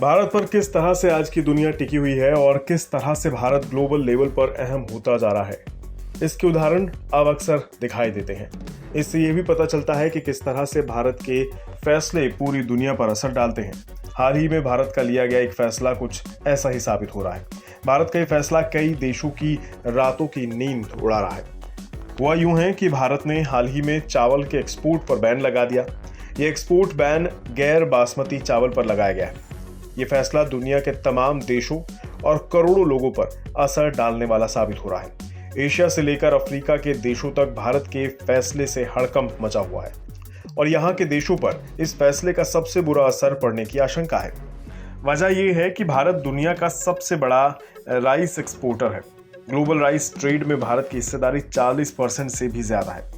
भारत पर किस तरह से आज की दुनिया टिकी हुई है और किस तरह से भारत ग्लोबल लेवल पर अहम होता जा रहा है, इसके उदाहरण अब अक्सर दिखाई देते हैं। इससे ये भी पता चलता है कि किस तरह से भारत के फैसले पूरी दुनिया पर असर डालते हैं। हाल ही में भारत का लिया गया एक फैसला कुछ ऐसा ही साबित हो रहा है। भारत का ये फैसला कई देशों की रातों की नींद उड़ा रहा है। हुआ यूं है कि भारत ने हाल ही में चावल के एक्सपोर्ट पर बैन लगा दिया। ये एक्सपोर्ट बैन गैर बासमती चावल पर लगाया गया है। ये फैसला दुनिया के तमाम देशों और करोड़ों लोगों पर असर डालने वाला साबित हो रहा है। एशिया से लेकर अफ्रीका के देशों तक भारत के फैसले से हड़कंप मचा हुआ है और यहाँ के देशों पर इस फैसले का सबसे बुरा असर पड़ने की आशंका है। वजह यह है कि भारत दुनिया का सबसे बड़ा राइस एक्सपोर्टर है। ग्लोबल राइस ट्रेड में भारत की हिस्सेदारी 40% से भी ज्यादा है।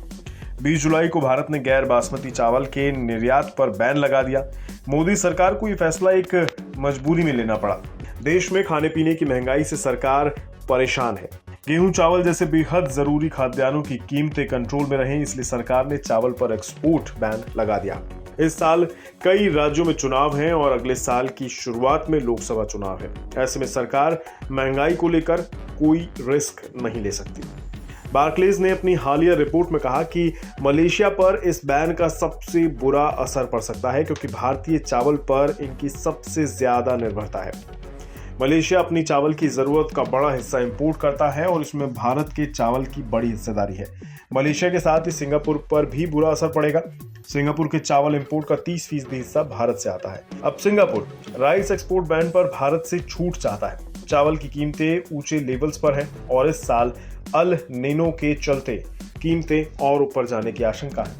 20 जुलाई को भारत ने गैर बासमती चावल के निर्यात पर बैन लगा दिया। मोदी सरकार को यह फैसला एक मजबूरी में लेना पड़ा। देश में खाने पीने की महंगाई से सरकार परेशान है। गेहूं चावल जैसे बेहद जरूरी खाद्यान्नों की कीमतें कंट्रोल में रहें, इसलिए सरकार ने चावल पर एक्सपोर्ट बैन लगा दिया। इस साल कई राज्यों में चुनाव हैं और अगले साल की शुरुआत में लोकसभा चुनाव है। ऐसे में सरकार महंगाई को लेकर कोई रिस्क नहीं ले सकती। बार्कलेज ने अपनी हालिया रिपोर्ट में कहा कि मलेशिया पर इस बैन का सबसे बुरा असर पड़ सकता है, क्योंकि भारतीय चावल पर इनकी सबसे ज्यादा निर्भरता है। मलेशिया अपनी चावल की जरूरत का बड़ा हिस्सा इंपोर्ट करता है और इसमें भारत के चावल की बड़ी हिस्सेदारी है। मलेशिया के साथ ही सिंगापुर पर भी बुरा असर पड़ेगा। सिंगापुर के चावल इंपोर्ट का 30% हिस्सा भारत से आता है। अब सिंगापुर राइस एक्सपोर्ट बैन पर भारत से छूट चाहता है। चावल की कीमतें ऊंचे लेवल्स पर हैं और इस साल अल नीनो के चलते कीमतें और ऊपर जाने की आशंका है।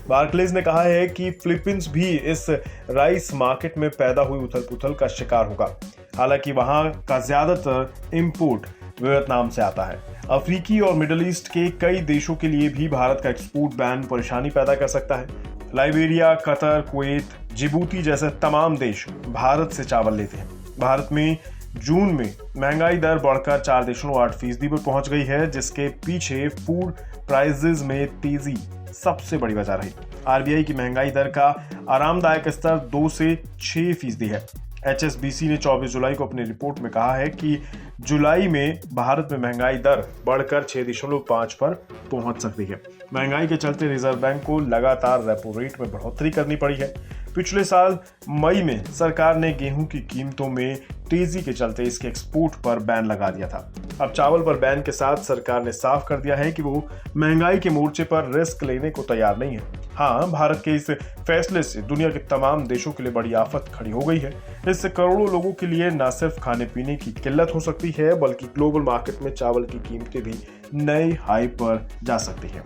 बार्कलेज ने कहा है कि फिलीपींस भी इस राइस मार्केट में पैदा हुई उथल-पुथल का शिकार होगा। हालांकि वहां का ज्यादातर इंपोर्ट वियतनाम से आता है। अफ्रीकी और मिडिल ईस्ट के कई देशों के लिए भी भारत का एक्सपोर्ट बैन परेशानी पैदा कर सकता है। लाइबेरिया, कतर, कुवैत, जिबूती जैसे तमाम देश भारत से चावल लेते हैं। भारत में जून में महंगाई दर बढ़कर 4.8% पर पहुंच गई है, जिसके पीछे फूड प्राइसेस में तेजी सबसे बड़ी वजह रही। आरबीआई की महंगाई दर का आरामदायक स्तर 2 से 6% है। HSBC ने 24 जुलाई को अपनी रिपोर्ट में कहा है कि जुलाई में भारत में महंगाई दर बढ़कर 6.5 पर पहुंच सकती है। महंगाई के चलते रिजर्व बैंक को लगातार रेपो रेट में बढ़ोतरी करनी पड़ी है। पिछले साल मई में सरकार ने गेहूं की कीमतों में तेजी के चलते इसके एक्सपोर्ट पर बैन लगा दिया था। अब चावल पर बैन के साथ सरकार ने साफ कर दिया है कि वो महंगाई के मोर्चे पर रिस्क लेने को तैयार नहीं है। हाँ, भारत के इस फैसले से दुनिया के तमाम देशों के लिए बड़ी आफत खड़ी हो गई है। इससे करोड़ों लोगों के लिए न सिर्फ खाने पीने की किल्लत हो सकती है, बल्कि ग्लोबल मार्केट में चावल की कीमतें भी नए हाई पर जा सकती है।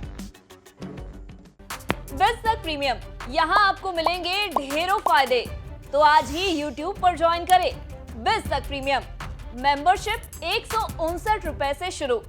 बिज़ तक प्रीमियम, यहाँ आपको मिलेंगे ढेरों फायदे। तो आज ही YouTube पर ज्वाइन करें। बिज़ तक प्रीमियम मेंबरशिप 159 रुपए से शुरू।